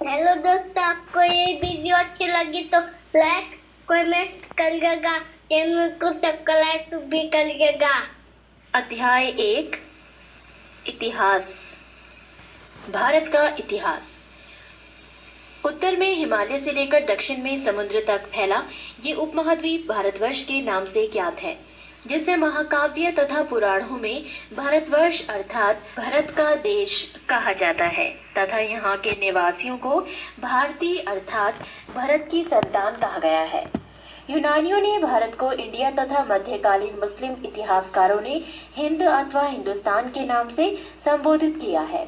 Hello दोस्तों, आपको ये वीडियो अच्छी लगी तो लाइक कमेंट करिएगा, चैनल को सब्सक्राइब भी करिएगा। अध्याय 1 इतिहास। भारत का इतिहास। उत्तर में हिमालय से लेकर दक्षिण में समुद्र तक फैला ये उपमहाद्वीप भारतवर्ष के नाम से ज्ञात है, जिसे महाकाव्य तथा पुराणों में भारतवर्ष अर्थात भारत का देश कहा जाता है तथा यहाँ के निवासियों को भारतीय अर्थात भरत की संतान कहा गया है। यूनानियों ने भारत को इंडिया तथा मध्यकालीन मुस्लिम इतिहासकारों ने हिंद अथवा हिंदुस्तान के नाम से संबोधित किया है।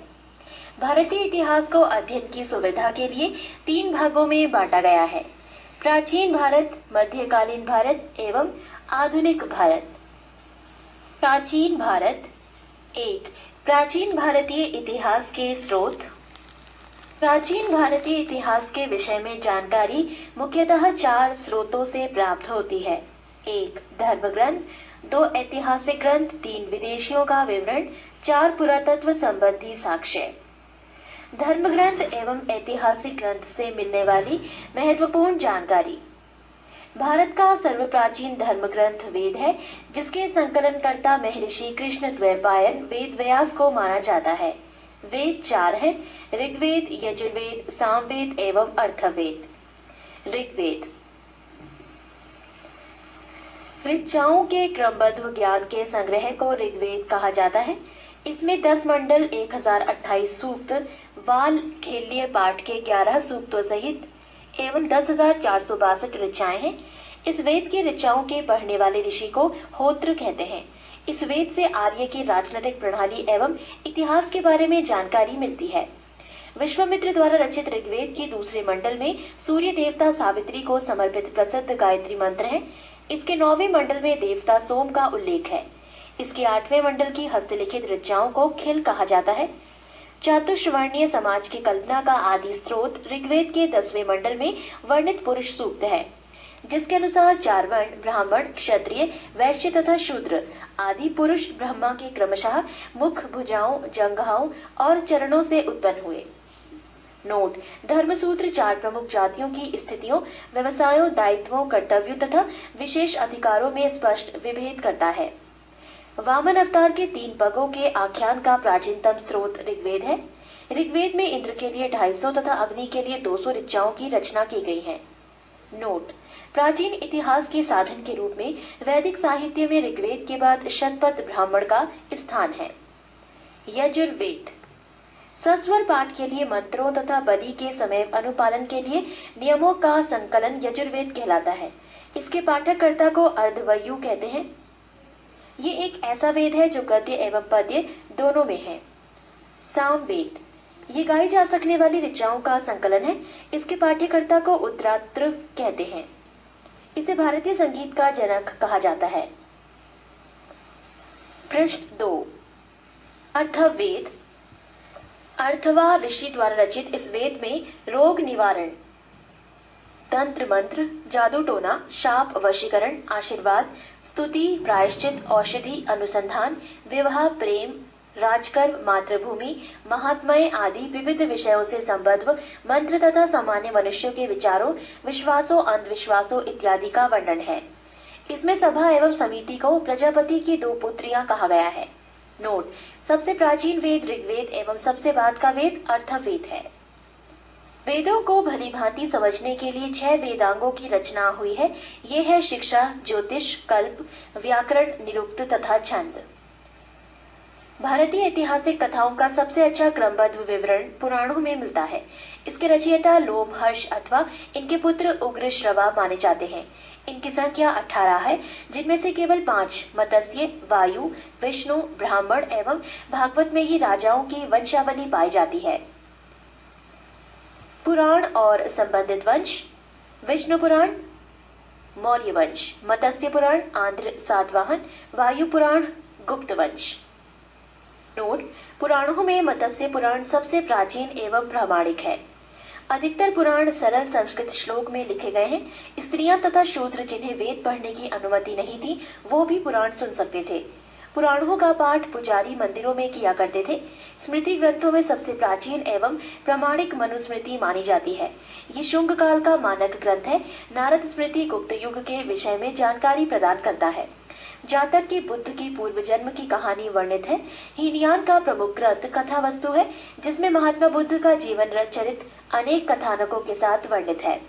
भारतीय इतिहास को अध्ययन की सुविधा के लिए 3 भागों में बांटा गया है: प्राचीन भारत, मध्यकालीन भारत एवं आधुनिक भारत। प्राचीन भारत। 1. प्राचीन भारतीय इतिहास के स्रोत। प्राचीन भारतीय इतिहास के विषय में जानकारी मुख्यतः 4 स्रोतों से प्राप्त होती है: 1. धर्म ग्रंथ, 2. ऐतिहासिक ग्रंथ, 3. विदेशियों का विवरण, 4. पुरातत्व संबंधी साक्ष्य। धर्म ग्रंथ एवं ऐतिहासिक ग्रंथ से मिलने वाली महत्वपूर्ण जानकारी। भारत का सर्वप्राचीन धर्म ग्रंथ वेद है, जिसके संकलनकर्ता महर्षि कृष्णद्वैपायन वेद व्यास को माना जाता है। वेद 4 हैं: ऋग्वेद, यजुर्वेद, सामवेद एवं अर्थवेद। ऋग्वेद ऋचाओं के क्रमबद्ध ज्ञान के संग्रह को ऋग्वेद कहा जाता है। इसमें 10 मंडल, 1028 सूक्त, वाल खेल्य पाठ के 11 सूक्तों सहित एवं 10,462 ऋचाएं हैं। इस वेद की ऋचाओं के पढ़ने वाले ऋषि को होत्र कहते हैं। इस वेद से आर्य की राजनीतिक प्रणाली एवं इतिहास के बारे में जानकारी मिलती है। विश्वामित्र द्वारा रचित ऋग्वेद के दूसरे मंडल में सूर्य देवता सावित्री को समर्पित प्रसिद्ध गायत्री मंत्र है। इसके 9वें मंडल में देवता सोम का उल्लेख है। इसके 8वें मंडल की हस्तलिखित ऋचाओं को खिल कहा जाता है। चातुर्वर्णीय समाज की कल्पना का आदि स्रोत ऋग्वेद के 10वें मंडल में वर्णित पुरुष सूक्त है, जिसके अनुसार 4 वर्ण ब्राह्मण, क्षत्रिय, वैश्य तथा शूद्र आदि पुरुष ब्रह्मा के क्रमशः मुख, भुजाओं, जंघाओं और चरणों से उत्पन्न हुए। नोट: धर्मसूत्र 4 प्रमुख जातियों की स्थितियों, व्यवसायों, दायित्वों, कर्तव्यों तथा विशेष अधिकारों में स्पष्ट विभेद करता है। वामन अवतार के 3 पगों के आख्यान का प्राचीनतम स्रोत ऋग्वेद है। ऋग्वेद में इंद्र के लिए 250 तथा अग्नि के लिए 200 ऋचाओं की रचना की गई है। नोट: प्राचीन इतिहास के साधन के रूप में वैदिक साहित्य में ऋग्वेद के बाद शतपथ ब्राह्मण का स्थान है। यजुर्वेद सस्वर पाठ के लिए मंत्रों तथा बलि के समय अनुपालन के लिए नियमों का संकलन यजुर्वेद कहलाता है। इसके पाठककर्ता को अर्धवयु कहते हैं। ये एक ऐसा वेद है जो गद्य एवं पद्य दोनों में है। सामवेद ये गाई जा सकने वाली ऋचाओं का संकलन है। इसके पाठ्यकर्ता को उद्रात्र कहते हैं। इसे भारतीय संगीत का जनक कहा जाता है। पृष्ठ 2। अर्थवेद। अर्थवा ऋषि द्वारा रचित इस वेद में रोग निवारण, तंत्र मंत्र, जादू टोना, शाप वशीकरण, आशीर्वाद, स्तुति, प्रायश्चित, औषधि, अनुसंधान, विवाह, प्रेम, राजकर्म, मातृभूमि, महात्म्य आदि विविध विषयों से संबद्ध मंत्र तथा सामान्य मनुष्यों के विचारों, विश्वासों, अंधविश्वासों इत्यादि का वर्णन है। इसमें सभा एवं समिति को प्रजापति की 2 पुत्रियां कहा गया है। नोट: सबसे प्राचीन वेद ऋग्वेद एवं सबसे बाद का वेद अर्थवेद है। वेदों को भली भांति समझने के लिए 6 वेदांगों की रचना हुई है। ये है शिक्षा, ज्योतिष, कल्प, व्याकरण, निरुक्त तथा छंद। भारतीय ऐतिहासिक कथाओं का सबसे अच्छा क्रमबद्ध विवरण पुराणों में मिलता है। इसके रचयिता लोमहर्ष अथवा इनके पुत्र उग्रश्रवा माने जाते हैं। इनकी संख्या 18 है, जिनमें से केवल 5 मत्स्य, वायु, विष्णु, ब्राह्मण एवं भागवत में ही राजाओं की वंशावली पाई जाती है। पुराण और संबंधित वंश: विष्णु पुराण, मौर्य वंश, मत्स्य पुराण, आंध्र सातवाहन, वायु पुराण, गुप्त वंश। नोट: पुराणों में मत्स्य पुराण सबसे प्राचीन एवं प्रामाणिक है। अधिकतर पुराण सरल संस्कृत श्लोक में लिखे गए हैं। स्त्रियां तथा शूद्र जिन्हें वेद पढ़ने की अनुमति नहीं थी, वो भी पुराण सुन सकते थे। पुराणों का पाठ पुजारी मंदिरों में किया करते थे। स्मृति ग्रंथों में सबसे प्राचीन एवं प्रामाणिक मनुस्मृति मानी जाती है। ये शुंग काल का मानक ग्रंथ है। नारद स्मृति गुप्त युग के विषय में जानकारी प्रदान करता है। जातक की बुद्ध की पूर्व जन्म की कहानी वर्णित है। हीनयान का प्रमुख ग्रंथ कथा वस्तु है, जिसमें महात्मा बुद्ध का जीवन चरित अनेक कथानकों के साथ वर्णित है।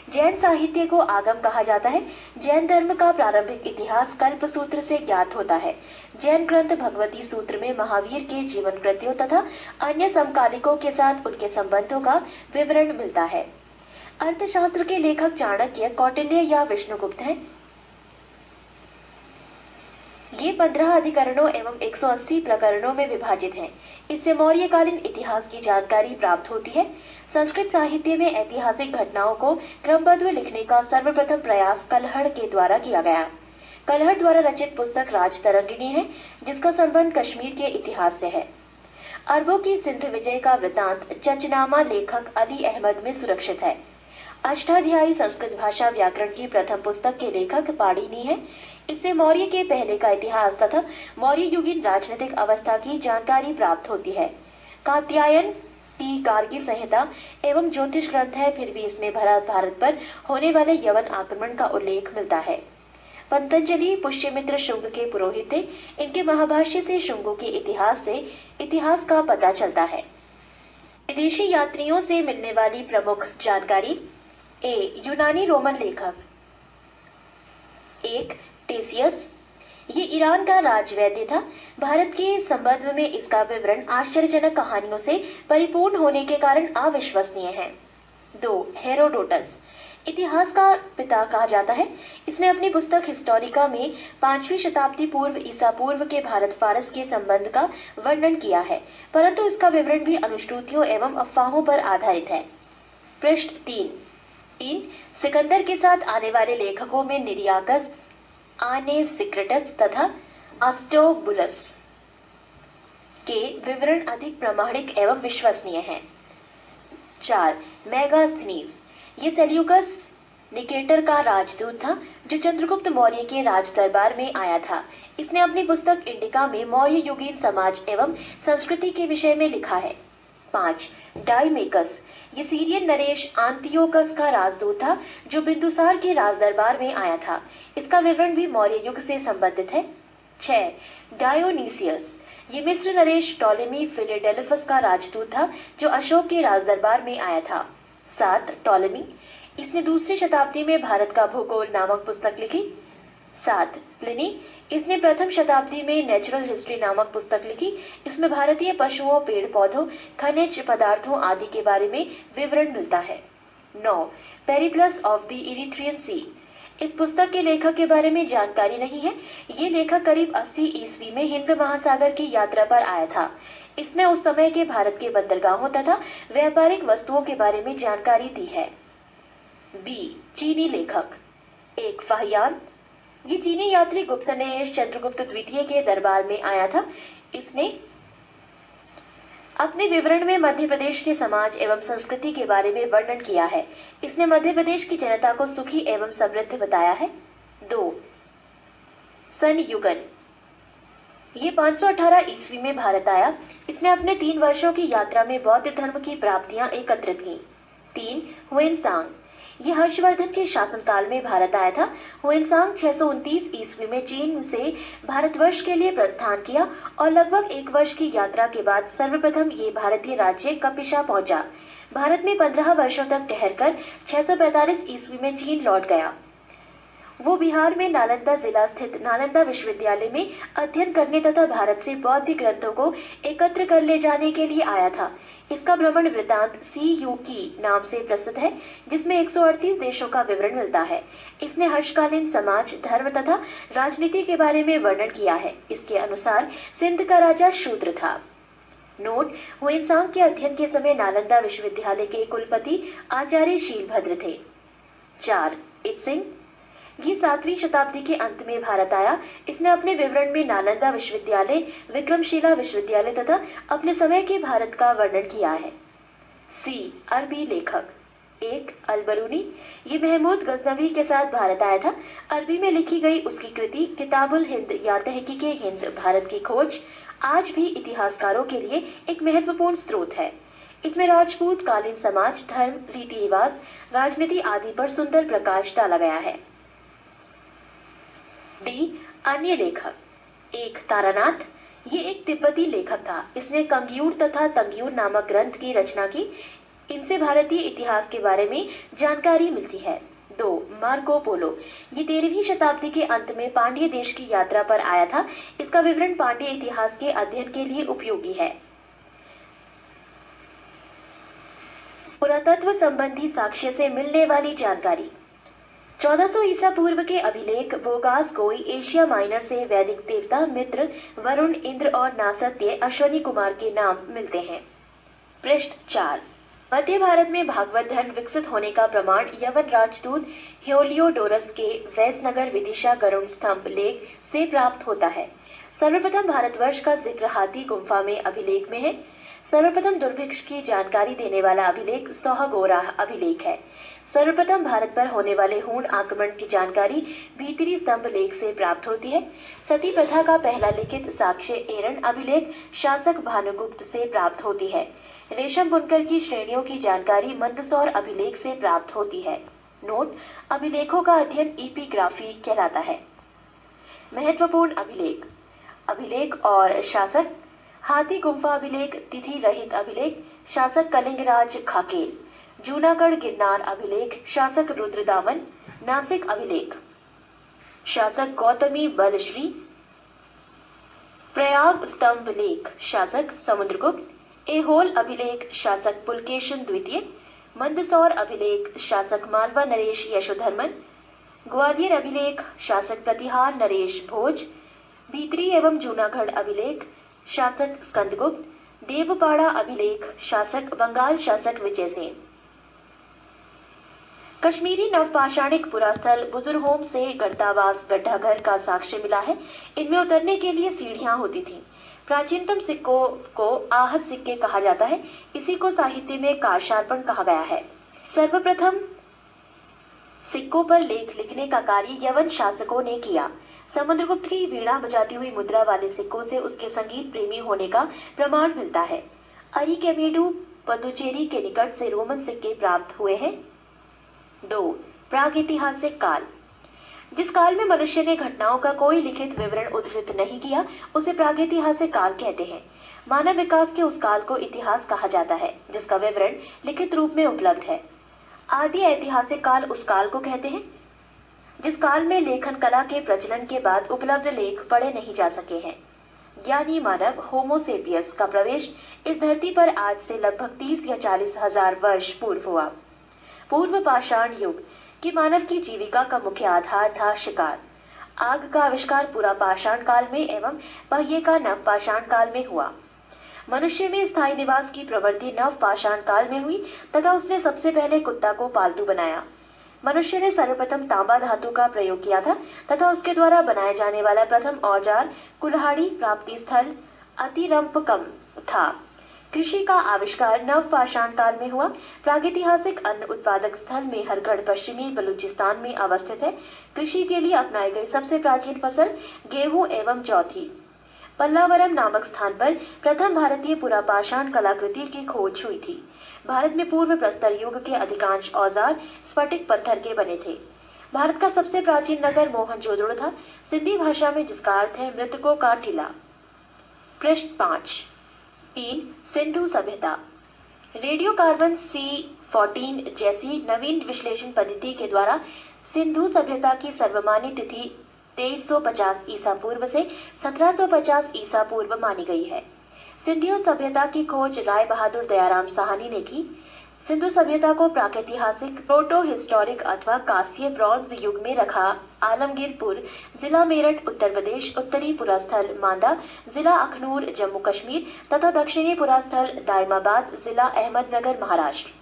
जैन साहित्य को आगम कहा जाता है। जैन धर्म का प्रारंभिक इतिहास कल्प सूत्र से ज्ञात होता है। जैन ग्रंथ भगवती सूत्र में महावीर के जीवन कृत्यों तथा अन्य समकालिकों के साथ उनके संबंधों का विवरण मिलता है। अर्थशास्त्र के लेखक चाणक्य, कौटिल्य या विष्णुगुप्त हैं। ये 15 अधिकरणों एवं 180 प्रकरणों में विभाजित हैं। इससे मौर्यकालीन इतिहास की जानकारी प्राप्त होती है। संस्कृत साहित्य में ऐतिहासिक घटनाओं को क्रमबद्ध लिखने का सर्वप्रथम प्रयास कलहड़ के द्वारा किया गया। कलहड़ द्वारा रचित पुस्तक राजतरंगिणी है, जिसका संबंध कश्मीर के इतिहास से है। अरबों की सिंध विजय का वृतांत चचनामा लेखक अली अहमद में सुरक्षित है। अष्टाध्यायी संस्कृत भाषा व्याकरण की प्रथम पुस्तक के लेखक पाणिनि है। इससे मौर्य के पहले का इतिहास तथा मौर्य युगीन राजनीतिक अवस्था की जानकारी प्राप्त होती है। कात्यायन की गार्गी संहिता एवं ज्योतिष ग्रंथ है, फिर भी इसमें भारत पर होने वाले यवन आक्रमण का उल्लेख मिलता है। पतंजलि पुष्यमित्र शुंग के पुरोहित थे। इनके महाभाष्य से शुंगों के इतिहास का पता चलता है। विदेशी यात्रियों से मिलने वाली प्रमुख जानकारी। यूनानी रोमन लेखक। 1. टेसियस। ये ईरान का राजवैद्य था। भारत के संबंध में इसका विवरण आश्चर्यजनक कहानियों से परिपूर्ण होने के कारण अविश्वसनीय है। 2. हेरोडोटस। इतिहास का पिता कहा जाता है। इसने अपनी पुस्तक हिस्टोरिका में 5वीं शताब्दी पूर्व ईसा पूर्व के भारत फारस के संबंध का वर्णन किया है, परंतु इसका विवरण भी अनुश्रुतियों एवं अफवाहों पर आधारित है। पृष्ठ 3। सिकंदर के साथ आने वाले लेखकों में निरियाकस, आनेसिक्रिटस तथा अस्टोबुलस के विवरण अधिक प्रामाणिक एवं विश्वसनीय हैं। 4. मेगास्थनीज। ये सेल्यूकस निकेटर का राजदूत था, जो चंद्रगुप्त मौर्य के राज दरबार में आया था। इसने अपनी पुस्तक इंडिका में मौर्य युगीन समाज एवं संस्कृति के विषय में लिखा है। 5. डाइमेकस। ये सीरियन नरेश आंतियोकस का राजदूत था, जो बिंदुसार के राज दरबार में आया था। इसका विवरण भी मौर्य युग से संबंधित है। 6. डायोनीसियस। ये मिस्र नरेश टॉलेमी फिलेडेल्फस का राजदूत था, जो अशोक के राज दरबार में आया था। 7. टॉलेमी। इसने दूसरी शताब्दी में भारत का भूगोल नामक पुस्तक लिखी। 7. प्लिनी। इसने प्रथम शताब्दी में नेचुरल हिस्ट्री नामक पुस्तक लिखी। इसमें भारतीय पशुओं, पेड़ पौधों, खनिज पदार्थों आदि के बारे में विवरण मिलता है। 9. पेरिप्लस ऑफ द इरिथ्रियन सी। इस पुस्तक के लेखक के बारे में जानकारी नहीं है। ये लेखक करीब 80 ईस्वी में हिंद महासागर की यात्रा पर आया था। इसने उस समय के भारत के बंदरगाहों तथा व्यापारिक वस्तुओं के बारे में जानकारी दी है। बी. चीनी लेखक। 1. फाहियान। ये चीनी यात्री गुप्त ने चंद्रगुप्त द्वितीय के दरबार में आया था। इसने अपने विवरण में मध्य प्रदेश के समाज एवं संस्कृति के बारे में वर्णन किया है। इसने मध्य प्रदेश की जनता को सुखी एवं समृद्ध बताया है। 2. सनयुगन। ये 518 ईस्वी में भारत आया। इसने अपने 3 वर्षों की यात्रा में बौद्ध धर्म की प्राप्तियां एकत्रित की। 3. हुएनसांग। ये हर्षवर्धन के शासनकाल में भारत आया था। हुएनसांग 629 ईस्वी में चीन से भारतवर्ष के लिए प्रस्थान किया और लगभग 1 वर्ष की यात्रा के बाद सर्वप्रथम ये भारतीय राज्य कपिशा पहुंचा। भारत में 15 वर्षों तक ठहरकर 645 ईस्वी में चीन लौट गया। वो बिहार में नालंदा जिला स्थित नालंदा विश्वविद्यालय में अध्ययन करने तथा भारत से बौद्ध ग्रंथों को एकत्र कर ले जाने के लिए आया था। इसका भ्रमण वृतांत CUकी नाम से प्रसिद्ध है, जिसमें 138 देशों का विवरण मिलता है। इसने हर्षकालीन समाज, धर्म तथा राजनीति के बारे में वर्णन किया है। इसके अनुसार सिंध का राजा शूद्र था। नोट: हुएनसांग के अध्ययन के समय नालंदा विश्वविद्यालय के कुलपति आचार्य शीलभद्र थे। 4. इत्सिंग। ये 7वीं शताब्दी के अंत में भारत आया। इसने अपने विवरण में नालंदा विश्वविद्यालय, विक्रमशिला विश्वविद्यालय तथा अपने समय के भारत का वर्णन किया है। C. अरबी लेखक। एक अल-बरूनी, ये महमूद गजनवी के साथ भारत आया था। अरबी में लिखी गई उसकी कृति किताबुल हिंद या तहकीके हिंद भारत की खोज आज भी इतिहासकारों के लिए एक महत्वपूर्ण स्रोत है। इसमें राजपूत कालीन समाज, धर्म, रीति रिवाज, राजनीति आदि पर सुंदर प्रकाश डाला गया है। डी अन्य लेखक। एक तारानाथ, ये एक तिब्बती लेखक था। इसने कंग्यूर तथा तंग्यूर नामक ग्रंथ की रचना की। इनसे भारतीय इतिहास के बारे में जानकारी मिलती है। 2 मार्को पोलो, ये 13वीं शताब्दी के अंत में पांड्य देश की यात्रा पर आया था। इसका विवरण पांड्य इतिहास के अध्ययन के लिए उपयोगी है। पुरातत्व संबंधी साक्ष्य से मिलने वाली जानकारी। 1400 ईसा पूर्व के अभिलेख बोगास गोई एशिया माइनर से वैदिक देवता मित्र, वरुण, इंद्र और नासत्य अश्वनी कुमार के नाम मिलते हैं। पृष्ठ 4। मध्य भारत में भागवत धर्म विकसित होने का प्रमाण यवन राजदूत हेलियोडोरस के वैसनगर विदिशा गरुड़ स्तंभ लेख से प्राप्त होता है। सर्वप्रथम भारतवर्ष का जिक्र हाथी गुम्फा में अभिलेख में है। सर्वप्रथम दुर्भिक्ष की जानकारी देने वाला अभिलेख सोहगोरा अभिलेख है। सर्वप्रथम भारत पर होने वाले हूण आक्रमण की जानकारी भीतरी स्तंभ लेख से प्राप्त होती है। सती प्रथा का पहला लिखित साक्ष्य एरन अभिलेख शासक भानुगुप्त से प्राप्त होती है। रेशम बुनकर की श्रेणियों की जानकारी मंदसौर अभिलेख से प्राप्त होती है। नोट, अभिलेखों का अध्ययन एपिग्राफी कहलाता है। महत्वपूर्ण अभिलेख। अभिलेख और शासक। हाथी गुम्फा अभिलेख, तिथि रहित अभिलेख, शासक कलिंगराज खाकेल। जूनागढ़ गिरनार अभिलेख, शासक रुद्रदामन। नासिक अभिलेख, शासक गौतमी बलश्री। प्रयाग स्तंभ लेख, शासक समुद्रगुप्त। एहोल अभिलेख, शासक पुलकेशन द्वितीय। मंदसौर अभिलेख, शासक मालवा नरेश यशोधर्मन। ग्वालियर अभिलेख, शासक प्रतिहार नरेश भोज। भीतरी एवं जूनागढ़ अभिलेख, शासक स्कंदगुप्त। देवपाड़ा अभिलेख, शासक बंगाल शासक विजयसेन। कश्मीरी नवपाषाणिक पुरास्थल बुजुर्गोम से गर्तावास गड्ढाघर का साक्ष्य मिला है। इनमें उतरने के लिए सीढ़ियां होती थीं। प्राचीनतम सिक्कों को आहत सिक्के कहा जाता है। इसी को साहित्य में कारशार्पण कहा गया है। सर्वप्रथम सिक्कों पर लेख लिखने का कार्य यवन शासकों ने किया। समुद्रगुप्त की वीणा बजाती हुई मुद्रा वाले सिक्कों से उसके संगीत प्रेमी होने का प्रमाण मिलता है। अरिकेमेडु पदुचेरी के निकट से रोमन सिक्के प्राप्त हुए हैं। 2 प्रागैतिहासिक काल। जिस काल में मनुष्य ने घटनाओं का कोई लिखित विवरण उद्धृत नहीं किया उसे प्रागैतिहासिक काल कहते हैं। मानव विकास के उस काल को इतिहास कहा जाता है जिसका विवरण लिखित रूप में उपलब्ध है। आदि ऐतिहासिक काल उस काल को कहते हैं जिस काल में लेखन कला के प्रचलन के बाद उपलब्ध लेख पढ़े नहीं जा सके हैं। ज्ञानी मानव होमोसेपियस का प्रवेश इस धरती पर आज से लगभग 30 या 40 हजार वर्ष पूर्व हुआ। पूर्व पाषाण युग की मानव की जीविका का मुख्य आधार था शिकार। आग का आविष्कार पूरा पाषाण काल में एवं पहिए का नव पाषाण काल में हुआ। मनुष्य में स्थायी निवास की प्रवृत्ति नव पाषाण काल में हुई तथा उसने सबसे पहले कुत्ता को पालतू बनाया। मनुष्य ने सर्वप्रथम तांबा धातु का प्रयोग किया था तथा उसके द्वारा बनाए जाने वाला प्रथम औजार कुल्हाड़ी प्राप्ति स्थल अतिरंपकम था। कृषि का आविष्कार नव पाषाण काल में हुआ। प्रागैतिहासिक अन्न उत्पादक स्थल मेहरगढ़ पश्चिमी बलूचिस्तान में अवस्थित है। कृषि के लिए अपनाई गई सबसे प्राचीन फसल गेहूं एवं जौ थी। पल्लावरम नामक स्थान पर प्रथम भारतीय पुरापाषाण कलाकृति की खोज हुई थी। भारत में पूर्व प्रस्तर युग के अधिकांश औजार स्फटिक पत्थर के बने थे। भारत का सबसे प्राचीन नगर मोहनजोदड़ो था, सिंधी भाषा में जिसका अर्थ है मृतकों का टीला। पृष्ठ 5। 3 सिंधु सभ्यता। रेडियो कार्बन C14 जैसी नवीन विश्लेषण पद्धति के द्वारा सिंधु सभ्यता की सर्वमान्य तिथि 2350 ईसा पूर्व से 1750 ईसा पूर्व मानी गई है। सिंधु सभ्यता की खोज राय बहादुर दयाराम साहनी ने की। सिंधु सभ्यता को प्रागैतिहासिक प्रोटो हिस्टोरिक अथवा कांस्य ब्रॉन्ज युग में रखा आलमगीरपुर जिला मेरठ उत्तर प्रदेश, उत्तरी पुरास्थल मांदा जिला अखनूर जम्मू कश्मीर तथा दक्षिणी पुरास्थल दायमाबाद जिला अहमदनगर महाराष्ट्र।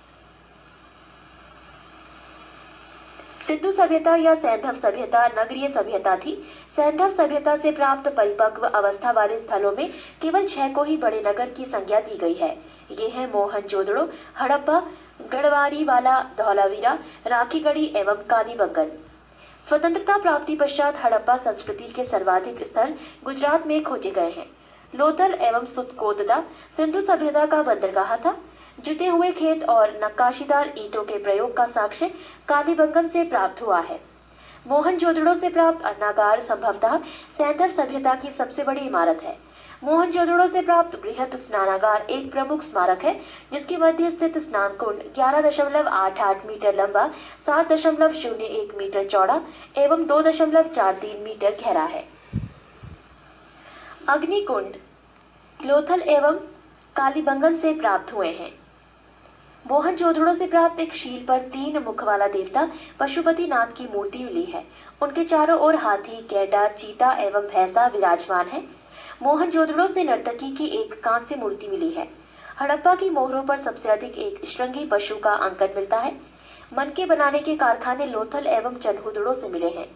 सिंधु सभ्यता या सैंधव सभ्यता नगरीय सभ्यता थी। सैंधव सभ्यता से प्राप्त परिपक्व अवस्था वाले स्थलों में केवल 6 को ही बड़े नगर की संज्ञा दी गई है। ये हैं मोहनजोदड़ो, हड़प्पा, गढ़वारी वाला, धौलावीरा, राखीगढ़ी एवं कालीबंगन। स्वतंत्रता प्राप्ति पश्चात हड़प्पा संस्कृति के सर्वाधिक स्थल गुजरात में खोजे गए हैं। लोथल एवं सुतकोतदा सिंधु सभ्यता का बंदरगाह था। जुते हुए खेत और नक्काशीदार ईंटों के प्रयोग का साक्ष्य कालीबंगन से प्राप्त हुआ है। मोहनजोदड़ो से प्राप्त अन्नागार संभवतः सैंथर सभ्यता की सबसे बड़ी इमारत है। मोहनजोदड़ो से प्राप्त बृहत स्नानागार एक प्रमुख स्मारक है, जिसके मध्य स्थित स्नान कुंड 11.88 मीटर लंबा, 7.01 मीटर चौड़ा एवं 2.43 मीटर गहरा है। अग्निकुंड लोथल एवं कालीबंगन से प्राप्त हुए हैं। मोहनजोदड़ो से प्राप्त एक शील पर 3 मुख वाला देवता पशुपतिनाथ की मूर्ति मिली है। उनके चारों ओर हाथी, गैंडा, चीता एवं भैंसा विराजमान है। मोहनजोदड़ो से नर्तकी की एक कांस्य मूर्ति मिली है। हड़प्पा की मोहरों पर सबसे अधिक एक श्रृंगी पशु का अंकन मिलता है। मनके बनाने के कारखाने लोथल एवं चन्हुदड़ो से मिले हैं।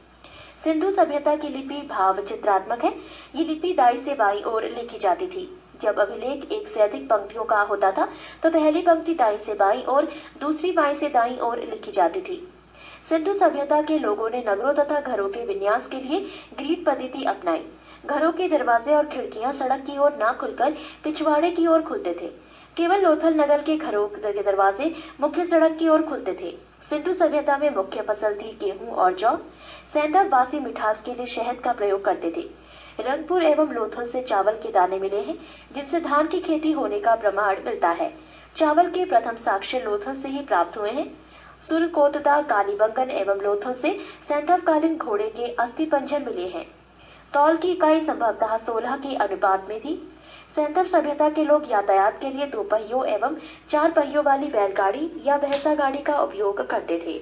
सिंधु सभ्यता की लिपि भाव चित्रात्मक है। ये लिपि दाई से बाई ओर लिखी जाती थी। जब अभिलेख एक से अधिक पंक्तियों का होता था तो पहली पंक्ति दाई से बाई और दूसरी बाई से दाई ओर लिखी जाती थी। सिंधु सभ्यता के लोगों ने नगरों तथा घरों के विन्यास के लिए ग्रीड पद्धति अपनाई। घरों के दरवाजे और खिड़कियां सड़क की ओर न खुलकर पिछवाड़े की ओर खुलते थे। केवल लोथल नगर के घरों के दरवाजे मुख्य सड़क की ओर खुलते थे। सिंधु सभ्यता में मुख्य फसल थी गेहूं और जौ। सैंधव वासी मिठास के लिए शहद का प्रयोग करते थे। रंगपुर एवं लोथल से चावल के दाने मिले हैं, जिनसे धान की खेती होने का प्रमाण मिलता है। चावल के प्रथम साक्ष्य लोथल से ही प्राप्त हुए हैं। सुरकोतदा, कालीबंगन एवं लोथल से सैंधवकालीन घोड़े के अस्थि पंजर मिले हैं। तौल की इकाई संभवतः 16 के अनुपात में थी। सैंधव सभ्यता के लोग यातायात के लिए 2 पहियों एवं 4 पहियों वाली बैलगाड़ी या भैंसा गाड़ी का उपयोग करते थे।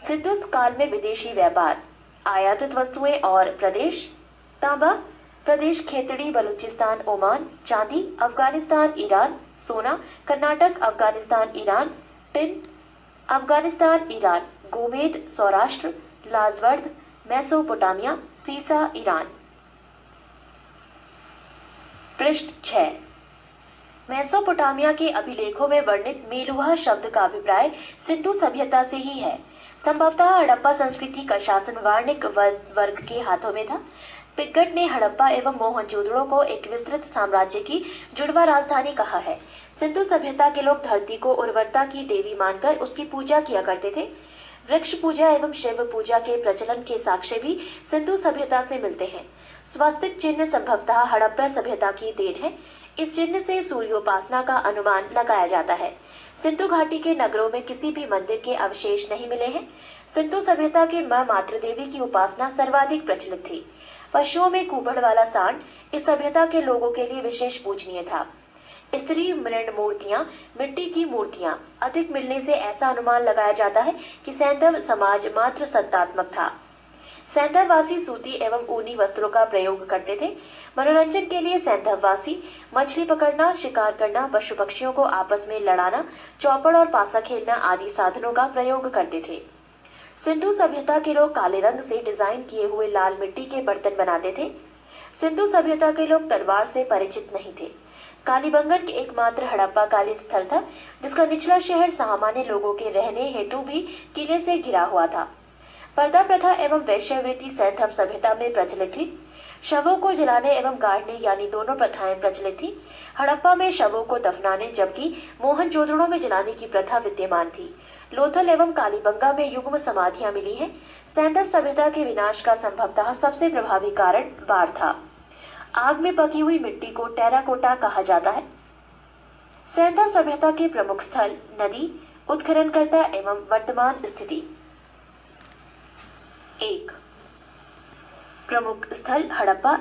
सिंधु काल में विदेशी व्यापार, आयातित वस्तुएं और प्रदेश। तांबा प्रदेश खेतड़ी, बलूचिस्तान, ओमान। चांदी अफगानिस्तान, ईरान। सोना Karnataka, Afghanistan, Iran. Tin Afghanistan, Iran. गोमेद सौराष्ट्र, लाजवर्द मेसोपोटामिया। सीसा ईरान। पृष्ठ 6। मेसोपोटामिया के अभिलेखों में वर्णित मेलुहा शब्द का अभिप्राय सिंधु सभ्यता से ही है। संभवतः हड़प्पा संस्कृति का शासन वाणिक वर्ग के हाथों में था। पिग्गट ने हड़प्पा एवं मोहनजोदड़ो को एक विस्तृत साम्राज्य की जुड़वा राजधानी कहा है। सिंधु सभ्यता के लोग धरती को उर्वरता की देवी मानकर उसकी पूजा किया करते थे। वृक्ष पूजा एवं शिव पूजा के प्रचलन के साक्ष्य भी सिंधु सभ्यता से मिलते हैं। स्वास्तिक चिन्ह संभवतः हड़प्पा सभ्यता की देन है। इस चिन्ह से सूर्योपासना का अनुमान लगाया जाता है। सिंधु घाटी के नगरों में किसी भी मंदिर के अवशेष नहीं मिले हैं। सिंधु सभ्यता के मां मातृ देवी की उपासना सर्वाधिक प्रचलित थी। पशुओं में कुबड़ वाला सांड इस सभ्यता के लोगों के लिए विशेष पूजनीय था। स्त्री मृण मूर्तियां, मिट्टी की मूर्तियां अधिक मिलने से ऐसा अनुमान लगाया जाता है कि सैंधव समाज मात्र सत्तात्मक था। सैंधववासी सूती एवं ऊनी वस्त्रों का प्रयोग करते थे। मनोरंजन के लिए सैंधववासी मछली पकड़ना, शिकार करना, पशु पक्षियों को आपस में लड़ाना, चौपड़ और पासा खेलना आदि साधनों का प्रयोग करते थे। सिंधु सभ्यता के लोग काले रंग से डिजाइन किए हुए लाल मिट्टी के बर्तन बनाते थे। सिंधु सभ्यता के लोग तलवार से परिचित नहीं थे। कालीबंगन एकमात्र हड़प्पा कालीन स्थल था जिसका निचला शहर सामान्य लोगों के रहने हेतु भी किले से घिरा हुआ था। पर्दा प्रथा एवं वैश्यवृत्ति सैंधव सभ्यता में प्रचलित थी। शवों को जलाने एवं गाड़ने यानी दोनों प्रथाएं प्रचलित थी। हड़प्पा में शवों को दफनाने जबकि मोहनजोदड़ो में जलाने की प्रथा विद्यमान थी। लोथल एवं कालीबंगा में युग्म समाधियां मिली हैं। सैंधव सभ्यता के विनाश का संभवतः सबसे प्रभावी कारण बाढ़ था। आग में पकी हुई मिट्टी को टेराकोटा कहा जाता है। सैंधव सभ्यता के प्रमुख स्थल, नदी, उत्खननकर्ता एवं वर्तमान स्थिति। 1. प्रमुख स्थल हड़प्पा,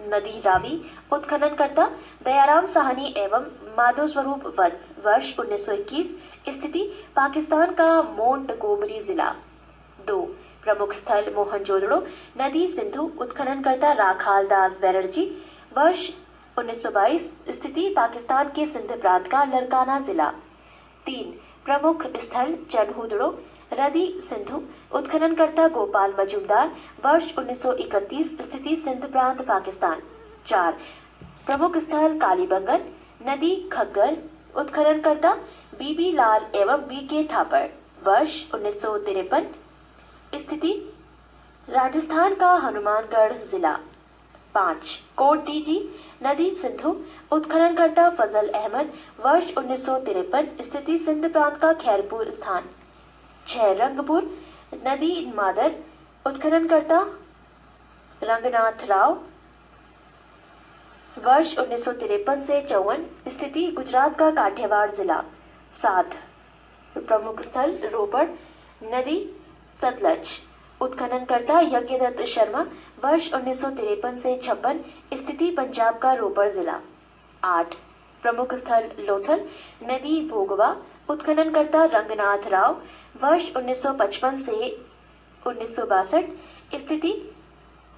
नदी रावी, उत्खननकर्ता दयाराम साहनी एवं माधव स्वरूप वत्स, वर्ष 1921। स्थिति पाकिस्तान का मोंटगोमरी जिला। 2. प्रमुख स्थल मोहनजोदड़ो, नदी सिंधु, उत्खननकर्ता राखाल दास बैनर्जी, वर्ष 1922। स्थिति पाकिस्तान के सिंध प्रांत का लरकाना जिला। 3. प्रमुख स्थल चन्हुदड़ो, नदी सिंधु, उत्खननकर्ता गोपाल मजूमदार, वर्ष 1931। स्थिति सिंध प्रांत पाकिस्तान। 4. प्रमुख स्थल कालीबंगन, नदी खग्गर, उत्खननकर्ता बीबी लाल एवं बीके थापड़। वर्ष 1953। स्थिति राजस्थान का हनुमानगढ़ जिला। 5 कोटदीजी नदी सिंधु। उत्खननकर्ता फजल अहमद। वर्ष 1953। स्थिति सिंध प्रांत का खैरपुर स्थान। 6 रंगपुर नदी मादर। उत्खननकर्ता रंगनाथ राव। वर्ष 1953 से 54। स्थिति गुजरात का काठियावाड़ जिला। 7 प्रमुख स्थल रोपड़ नदी सतलज। उत्खननकर्ता यज्ञदत्त शर्मा। वर्ष 1953 से 56। स्थिति पंजाब का रोपड़ जिला। 8 प्रमुख स्थल लोथल नदी भोगवा। उत्खननकर्ता रंगनाथ राव। वर्ष 1955 से 1962। स्थिति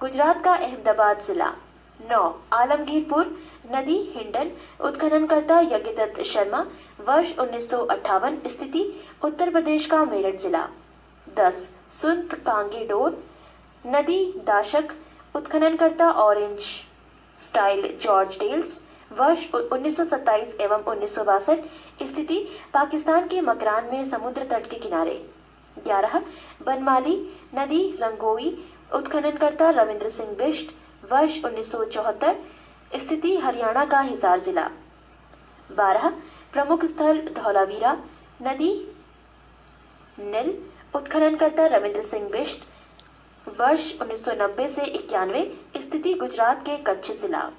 गुजरात का अहमदाबाद जिला। 9 आलमगीरपुर नदी हिंडन। उत्खननकर्ता यज्ञदत्त शर्मा। वर्ष 1958। स्थिति उत्तर प्रदेश का मेरठ जिला। 10 सुंत कांगेडोर नदी दाशक। उत्खननकर्ता ऑरेंज स्टाइल जॉर्ज डेल्स। वर्ष 1927 एवं 1962। स्थिति पाकिस्तान के मकरान में समुद्र तट के किनारे। 11 बनमाली नदी रंगोई। उत्खननकर्ता रविंद्र सिंह बिष्ट। वर्ष 1974। स्थिति हरियाणा का हिसार जिला। 12 प्रमुख स्थल धौलावीरा नदी नील। उत्खननकर्ता रविंद्र सिंह बिष्ट। वर्ष 1990 से 91। स्थिति गुजरात के कच्छ जिला।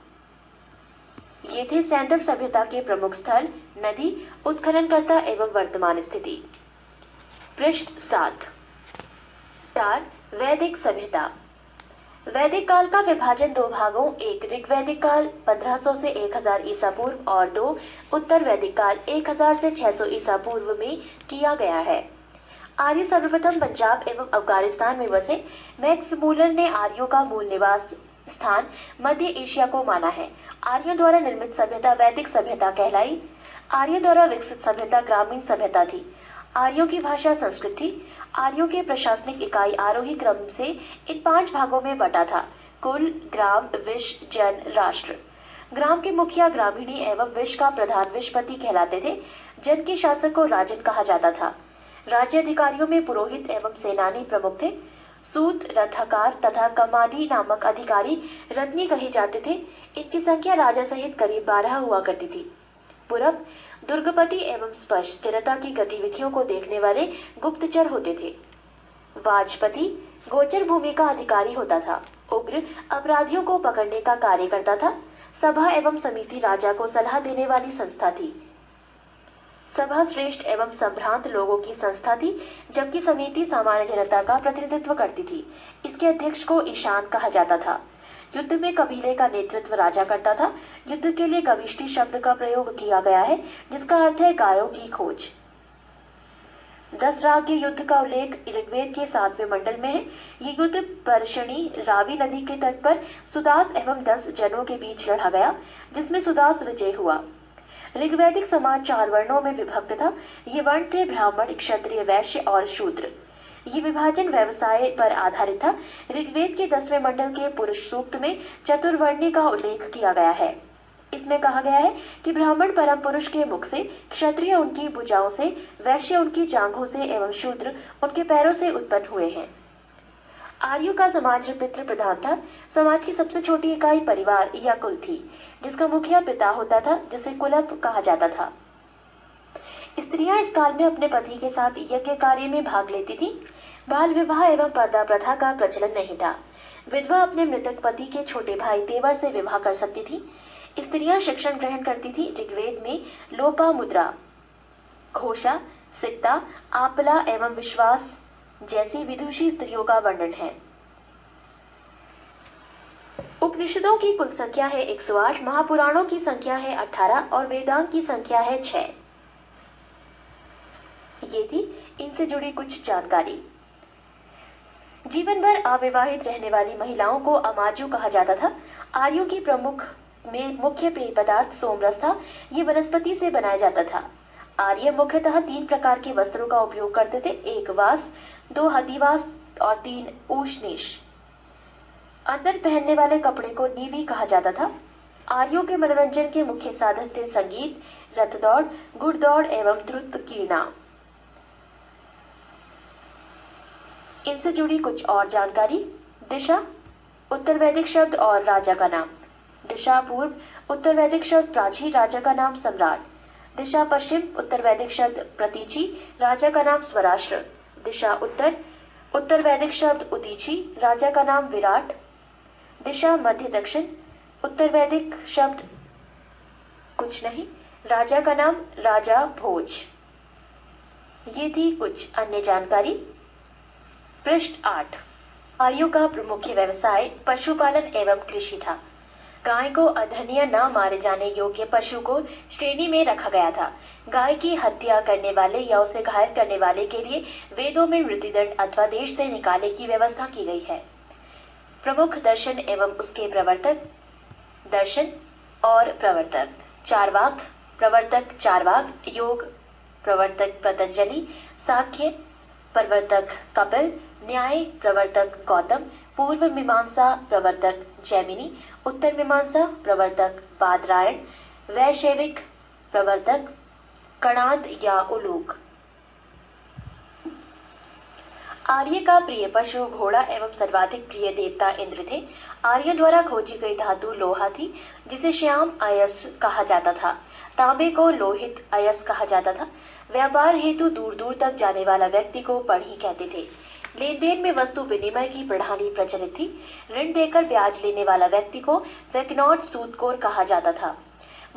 ये थे सैंधव सभ्यता के प्रमुख स्थल नदी उत्खननकर्ता एवं वर्तमान स्थिति। पृष्ठ 7 4 वैदिक सभ्यता। वैदिक काल का विभाजन 2 भागों, एक ऋग्वैदिक काल 1500 से 1000 ईसा पूर्व और 2 उत्तर वैदिक काल 1000 से 600 ईसा पूर्व में किया गया है। आर्य सर्वप्रथम पंजाब एवं अफगानिस्तान में बसे। मैक्स मूलर ने आर्यों का मूल निवास स्थान मध्य एशिया को माना है। आर्यों द्वारा निर्मित सभ्यता वैदिक सभ्यता कहलाई। आर्यों द्वारा विकसित सभ्यता ग्रामीण सभ्यता थी। आर्यों की भाषा संस्कृत थी। आर्यों के प्रशासनिक इकाई आरोही क्रम से इन 5 भागों में बटा था: कुल, ग्राम, विश, जन, राष्ट्र। ग्राम के मुखिया ग्रामीणी एवं विश का प्रधान विशपति कहलाते थे। जन के शासक को राजन कहा जाता था। राज्य अधिकारियों में पुरोहित एवं सेनानी प्रमुख थे। सूत, रथकार तथा कमादी नामक अधिकारी रत्नी कहे जाते थे। इनकी संख्या राजा सहित करीब 12 हुआ करती थी। पूरब दुर्गपति एवं स्पष्ट जनता की गतिविधियों को देखने वाले गुप्तचर होते थे। वाजपति गोचर भूमि का अधिकारी होता था। उग्र अपराधियों को पकड़ने का कार्य करता था। सभा एवं समिति राजा को सलाह देने वाली संस्था थी। सभा श्रेष्ठ एवं संभ्रांत लोगों की संस्था थी, जबकि समिति सामान्य जनता का प्रतिनिधित्व करती थी। इसके अध्यक्ष को ईशान कहा जाता था। युद्ध में कबीले का नेतृत्व राजा करता था। युद्ध के लिए गविष्टि शब्द का प्रयोग किया गया है, जिसका अर्थ है गायों की खोज। 10 राज्य युद्ध का उल्लेख ऋग्वेद के 7वें मंडल में है। ये युद्ध परशनी रावी नदी के तट पर सुदास एवं 10 जनों के बीच लड़ा गया, जिसमें सुदास विजय हुआ। ऋग्वैदिक समाज 4 वर्णों में विभक्त था। ये वर्ण थे ब्राह्मण, क्षत्रिय, वैश्य और शूद्र। ये विभाजन व्यवसाय पर आधारित था। ऋग्वेद के 10वें मंडल के पुरुष सूक्त में चतुर्वर्णी का उल्लेख किया गया है। इसमें कहा गया है कि ब्राह्मण परम पुरुष के मुख से, क्षत्रिय उनकी भुजाओं से, वैश्य उनकी जांघों से एवं शूद्र उनके पैरों से उत्पन्न हुए हैं। आर्यों का समाज पितृ प्रधान था। समाज की सबसे छोटी इकाई परिवार या कुल थी, जिसका मुखिया पिता होता था, जिसे कुलप कहा जाता था। स्त्रियां इस काल में अपने पति के साथ यज्ञ कार्य में भाग लेती थीं। बाल विवाह एवं पर्दा प्रथा का प्रचलन नहीं था। विधवा अपने मृतक पति के छोटे भाई तेवर से विवाह कर सकती थी। स्त्रियां शिक्षण ग्रहण करती थी। ऋग्वेद में लोपा मुद्रा, घोषा, सिक्ता, आपला एवं विश्वास जैसी विदुषी स्त्रियों का वर्णन है। उपनिषदों की कुल संख्या है 108, महापुराणों की संख्या है 18 और वेदांत की संख्या है 6। ये थी इनसे जुड़ी कुछ जानकारी। जीवन भर अविवाहित रहने वाली महिलाओं को अमाजु कहा जाता था। आर्यों की मुख्य पेय पदार्थ सोमरस था। ये वनस्पति से बनाया जाता था। आर्य मुख्यतः 3 प्रकार के वस्त्रों का उपयोग करते थे: 1 वास, 2 हदिवास और 3 ऊष्णीश। अंदर पहनने वाले कपड़े को नीवी कहा जाता था। आर्यों के मनोरंजन के मुख्य साधन थे संगीत, रथ दौड़, घुड़दौड़ एवं द्रुत कीर्णा। इनसे जुड़ी कुछ और जानकारी। दिशा उत्तर वैदिक शब्द और राजा का नाम। दिशा पूर्व उत्तर वैदिक शब्द प्राची, राजा का नाम सम्राट। दिशा पश्चिम उत्तर वैदिक शब्द प्रतीची, राजा का नाम स्वराष्ट्र। दिशा उत्तर उत्तर वैदिक शब्द उदीची, राजा का नाम विराट। दिशा मध्य दक्षिण उत्तर वैदिक शब्द कुछ नहीं, राजा का नाम राजा भोज। ये थी कुछ अन्य जानकारी। पृष्ठ 8। आर्यों का प्रमुख व्यवसाय पशुपालन एवं कृषि था। गाय को अधन्य न मारे जाने योग्य पशु को श्रेणी में रखा गया था। गाय की हत्या करने वाले या उसे घायल करने वाले के लिए वेदों में मृत्युदंड अथवा देश से निकाले की व्यवस्था की गई है। प्रमुख दर्शन एवं उसके प्रवर्तक। दर्शन और प्रवर्तक। चारवाक प्रवर्तक चारवाक, योग प्रवर्तक पतंजलि, सांख्य प्रवर्तक कपिल, न्याय प्रवर्तक गौतम, पूर्व मीमांसा प्रवर्तक जैमिनी, उत्तर मीमांसा प्रवर्तक बादरायण, वैशेविक प्रवर्तक कणाद या उलूक। आर्य का प्रिय पशु घोड़ा एवं सर्वाधिक प्रिय देवता इंद्र थे। आर्यों द्वारा खोजी गई धातु लोहा थी, जिसे श्याम अयस कहा जाता था। तांबे को लोहित अयस कहा जाता था। व्यापार हेतु दूर दूर तक जाने वाला व्यक्ति को पढ़ी कहते थे। लेन देन में वस्तु विनिमय की प्रणाली प्रचलित थी। ऋण देकर ब्याज लेने वाला व्यक्ति को वैकनॉट सूदखोर कहा जाता था।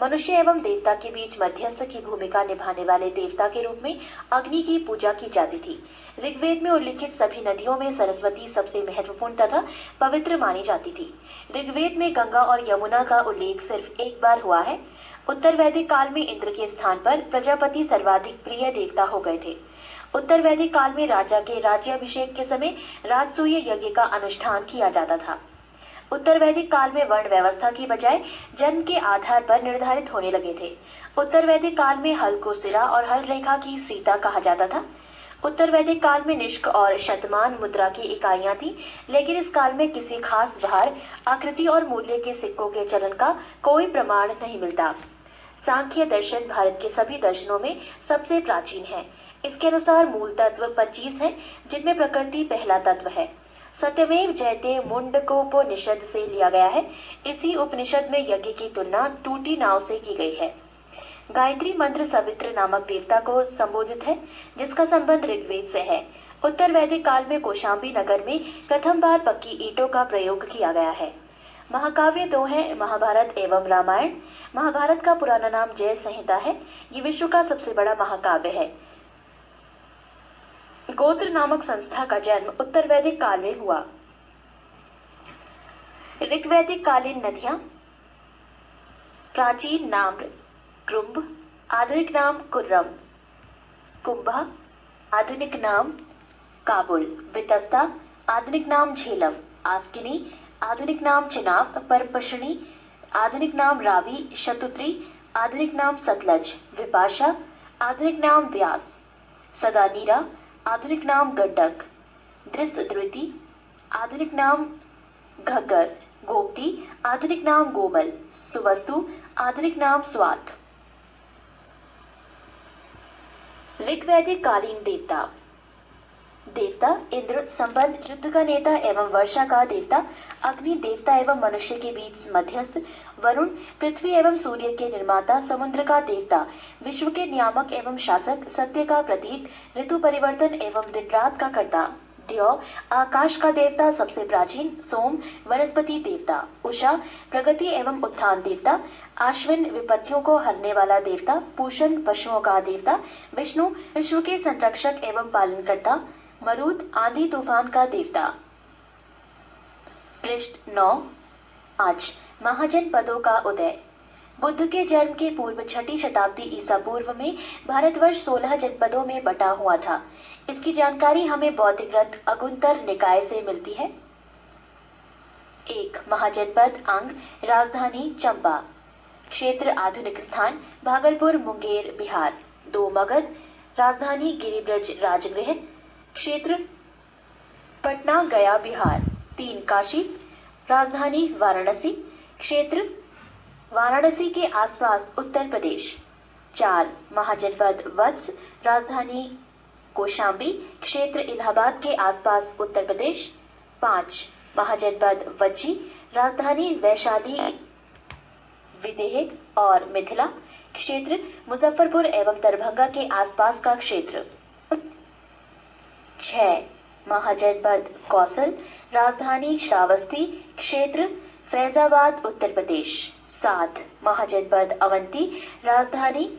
मनुष्य एवं देवता के बीच मध्यस्थ की भूमिका निभाने वाले देवता के रूप में अग्नि की पूजा की जाती थी। ऋग्वेद में उल्लिखित सभी नदियों में सरस्वती सबसे महत्वपूर्ण तथा पवित्र मानी जाती थी। ऋग्वेद में गंगा और यमुना का उल्लेख सिर्फ एक बार हुआ है। उत्तर वैदिक काल में इंद्र के स्थान पर प्रजापति सर्वाधिक प्रिय देवता हो गए थे। उत्तर वैदिक काल में राजा के राज्याभिषेक के समय राजसूय यज्ञ का अनुष्ठान किया जाता था। उत्तर वैदिक काल में वर्ण व्यवस्था की बजाय जन्म के आधार पर निर्धारित होने लगे थे। उत्तर वैदिक काल में हल को सिरा और हल रेखा की सीता कहा जाता था। उत्तर वैदिक काल में निष्क और शतमान मुद्रा की इकाइयां थी, लेकिन इस काल में किसी खास भार, आकृति और मूल्य के सिक्कों के चलन का कोई प्रमाण नहीं मिलता। सांख्य दर्शन भारत के सभी दर्शनों में सबसे प्राचीन है। इसके अनुसार मूल तत्व 25 है, जिनमें प्रकृति पहला तत्व है। सत्यमेव जयते मुंडकोपनिषद से लिया गया है। इसी उपनिषद में यज्ञ की तुलना टूटी नाव से की गई है। गायत्री मंत्र सवित्र नामक देवता को संबोधित है, जिसका संबंध ऋग्वेद से है। उत्तर वैदिक काल में कौशाम्बी नगर में प्रथम बार पक्की ईंटों का प्रयोग किया गया है। महाकाव्य दो हैं, महाभारत एवं रामायण। महाभारत का पुराना नाम जय संहिता है। ये विश्व का सबसे बड़ा महाकाव्य है। गोत्र नामक संस्था का जन्म उत्तर वैदिक काल में हुआ। ऋग्वैदिक कालीन नदियां। प्राचीन नाम कृंभ, आधुनिक नाम कुर्रम। कुंभा, आधुनिक नाम काबुल। वितस्ता, आधुनिक नाम झेलम। आस्किनी, आधुनिक नाम चिनाब। परपशनी, आधुनिक नाम रावी। शतुद्री, आधुनिक नाम सतलज। विपाशा, आधुनिक नाम व्यास। सदानीरा, आधुनिक नाम गंडक। दृष्टद्रुति, आधुनिक नाम घग्गर। गोमती, आधुनिक नाम गोमल। सुवस्तु, आधुनिक नाम स्वात। ऋग्वैदिक कालीन देवता। देवता इंद्र, संबंध युद्ध का नेता एवं वर्षा का देवता। अग्नि देवता एवं मनुष्य के बीच मध्यस्थ। वरुण, पृथ्वी एवं सूर्य के निर्माता। समुद्र का देवता, विश्व के नियामक एवं शासक। सत्य का प्रतीक, ऋतु परिवर्तन एवं दिन रात का कर्ता। द्यौ, आकाश का देवता, सबसे प्राचीन। सोम, वनस्पति देवता। उषा, प्रगति एवं उत्थान देवता। आश्विन, विपत्तियों को हरने वाला देवता। पूषण, पशुओं का देवता। विष्णु, विश्व के संरक्षक एवं पालनकर्ता। मरुत, आंधी तूफान का देवता। पृष्ठ 9। आज महाजनपदों का उदय। बुद्ध के जन्म के पूर्व 6ठी शताब्दी ईसा पूर्व में भारतवर्ष 16 जनपदों में बटा हुआ था। इसकी जानकारी हमें बौद्ध ग्रंथ अगुंतर निकाय से मिलती है। 1. महाजनपद अंग, राजधानी चंबा, क्षेत्र आधुनिक स्थान भागलपुर मुंगेर बिहार। 2. मगध, राजधानी गिरिब्रज राजगृह, क्षेत्र पटना गया बिहार। 3. काशी, राजधानी वाराणसी, क्षेत्र वाराणसी के आसपास उत्तर प्रदेश। 4 महाजनपद वत्स, राजधानी कौशाम्बी, क्षेत्र इलाहाबाद के आसपास उत्तर प्रदेश। 5 महाजनपद वज्जी, राजधानी वैशाली, विदेह और मिथिला, क्षेत्र मुजफ्फरपुर एवं दरभंगा के आसपास का क्षेत्र। 6 महाजनपद कौसल, राजधानी श्रावस्ती, क्षेत्र फैजाबाद उत्तर प्रदेश। 7 महाजनपद अवंती, राजधानी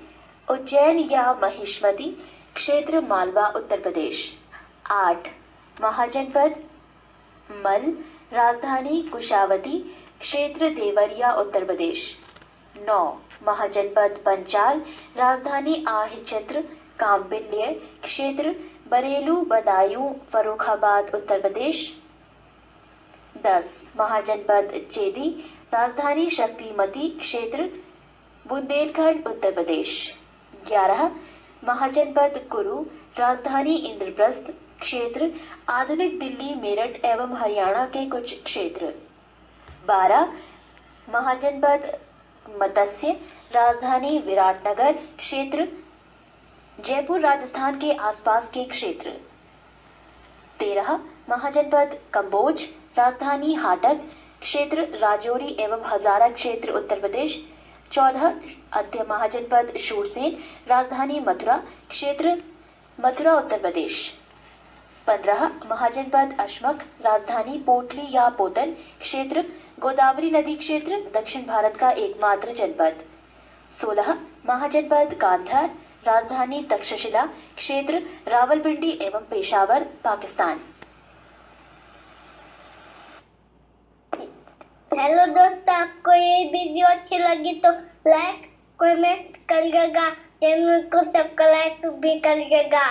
उज्जैन या महिष्मती, क्षेत्र मालवा उत्तर प्रदेश। 8 महाजनपद मल, राजधानी कुशावती, क्षेत्र देवरिया उत्तर प्रदेश। 9 महाजनपद पंचाल, राजधानी आहिचत्र कांपिल्य, क्षेत्र बरेलू बदायूं फर्रुखाबाद उत्तर प्रदेश। 10 महाजनपद चेदी, राजधानी शक्तिमती, क्षेत्र बुंदेलखंड उत्तर प्रदेश। 11 महाजनपद कुरु, राजधानी इंद्रप्रस्थ, क्षेत्र आधुनिक दिल्ली, मेरठ एवं हरियाणा के कुछ क्षेत्र। 12 महाजनपद मत्स्य, राजधानी विराटनगर, क्षेत्र जयपुर राजस्थान के आसपास के क्षेत्र। 13 महाजनपद कंबोज, राजधानी हाटक, क्षेत्र राजौरी एवं हजारा, क्षेत्र उत्तर प्रदेश। 14 अंत्य महाजनपद शूरसेन, राजधानी मथुरा, क्षेत्र मथुरा उत्तर प्रदेश। 15 महाजनपद अशमक, राजधानी पोटली या पोतन, क्षेत्र गोदावरी नदी, क्षेत्र दक्षिण भारत का एकमात्र जनपद। 16 महाजनपद गांधार, राजधानी तक्षशिला, क्षेत्र रावलपिंडी एवं पेशावर, पाकिस्तान। हेलो दोस्तों, आपको ये वीडियो अच्छी लगी तो लाइक कमेंट करिएगा, चैनल को सब्सक्राइब भी करिएगा।